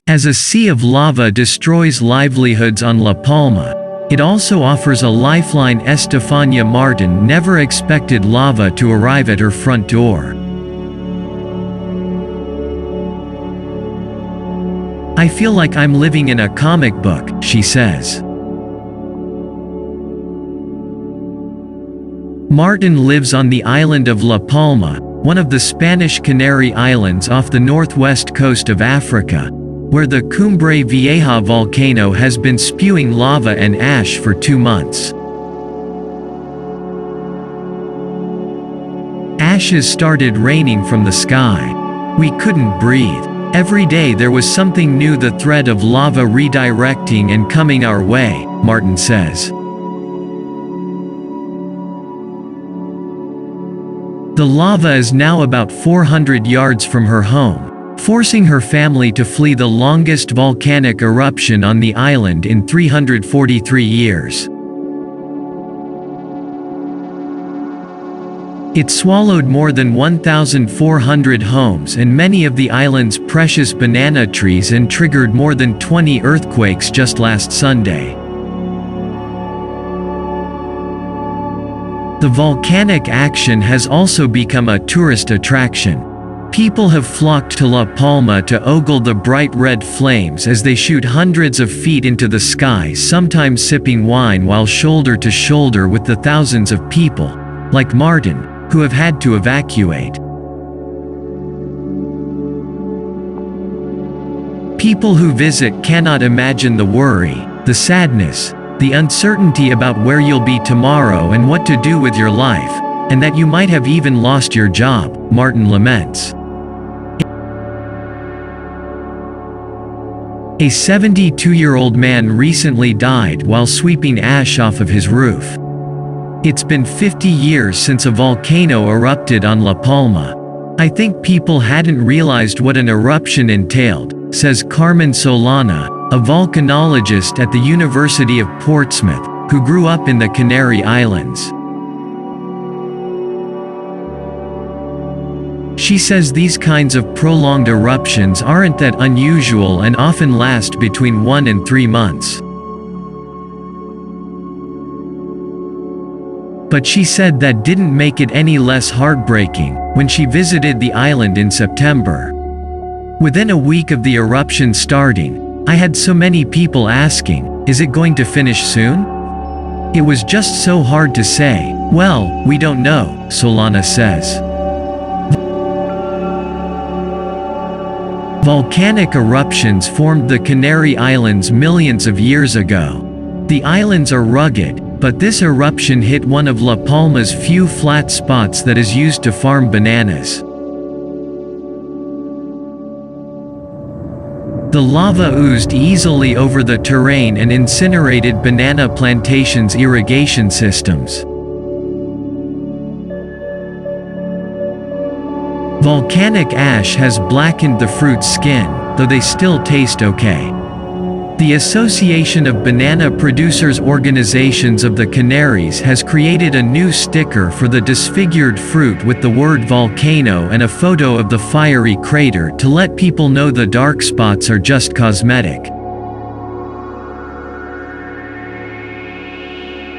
As a sea of lava destroys livelihoods on La Palma, it also offers a lifeline. Estefania Martin never expected lava to arrive at her front door. "I feel like I'm living in a comic book," she says. Martin lives on the island of La Palma, one of the Spanish Canary Islands off the northwest coast of Africa, where the Cumbre Vieja volcano has been spewing lava and ash for 2 months. Ashes started raining from the sky. We couldn't breathe. Every day there was something new, the thread of lava redirecting and coming our way, Martin says. The lava is now about 400 yards from her home, forcing her family to flee the longest volcanic eruption on the island in 343 years. It swallowed more than 1,400 homes and many of the island's precious banana trees and triggered more than 20 earthquakes just last Sunday. The volcanic action has also become a tourist attraction. People have flocked to La Palma to ogle the bright red flames as they shoot hundreds of feet into the sky, sometimes sipping wine while shoulder to shoulder with the thousands of people, like Martin, who have had to evacuate. People who visit cannot imagine the worry, the sadness, the uncertainty about where you'll be tomorrow and what to do with your life, and that you might have even lost your job, Martin laments. A 72-year-old man recently died while sweeping ash off of his roof. It's been 50 years since a volcano erupted on La Palma. "I think people hadn't realized what an eruption entailed," says Carmen Solana, a volcanologist at the University of Portsmouth, who grew up in the Canary Islands. She says these kinds of prolonged eruptions aren't that unusual and often last between 1 and 3 months. But she said that didn't make it any less heartbreaking when she visited the island in September. "Within a week of the eruption starting, I had so many people asking, is it going to finish soon? It was just so hard to say, well, we don't know," Solana says. Volcanic eruptions formed the Canary Islands millions of years ago. The islands are rugged, but this eruption hit one of La Palma's few flat spots that is used to farm bananas. The lava oozed easily over the terrain and incinerated banana plantations' irrigation systems. Volcanic ash has blackened the fruit's skin, though they still taste okay. The Association of Banana Producers Organizations of the Canaries has created a new sticker for the disfigured fruit with the word volcano and a photo of the fiery crater to let people know the dark spots are just cosmetic.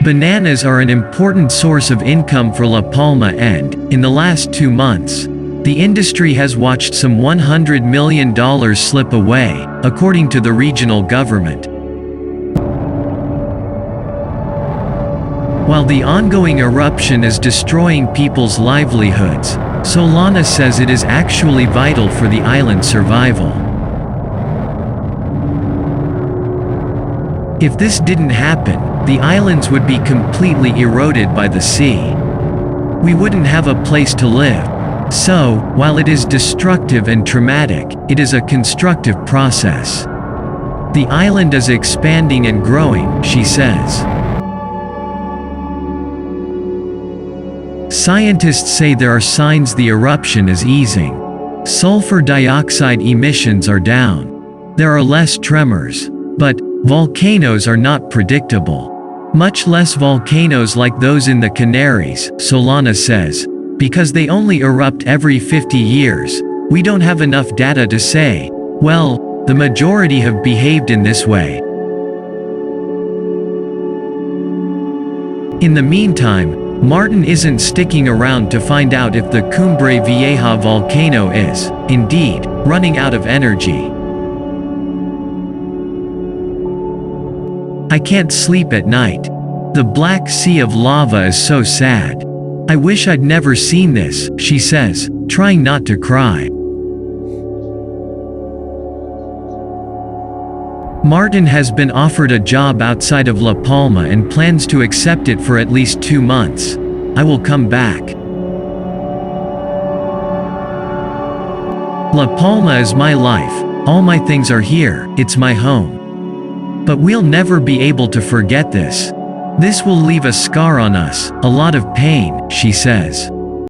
Bananas are an important source of income for La Palma and, in the last 2 months, the industry has watched some $100 million slip away, according to the regional government. While the ongoing eruption is destroying people's livelihoods, Solana says it is actually vital for the island's survival. If this didn't happen, the islands would be completely eroded by the sea. We wouldn't have a place to live. So, while it is destructive and traumatic, it is a constructive process. The island is expanding and growing, she says. Scientists say there are signs the eruption is easing. Sulfur dioxide emissions are down. There are less tremors. But volcanoes are not predictable. Much less volcanoes like those in the Canaries, Solana says. Because they only erupt every 50 years, we don't have enough data to say, well, The majority have behaved in this way. In the meantime, Martin isn't sticking around to find out if the Cumbre Vieja volcano is, indeed, running out of energy. I can't sleep at night. The Black Sea of lava is so sad. I wish I'd never seen this, she says, trying not to cry. Martin has been offered a job outside of La Palma and plans to accept it for at least 2 months. I will come back. La Palma is my life. All my things are here. It's my home. But we'll never be able to forget this. This will leave a scar on us, a lot of pain, she says.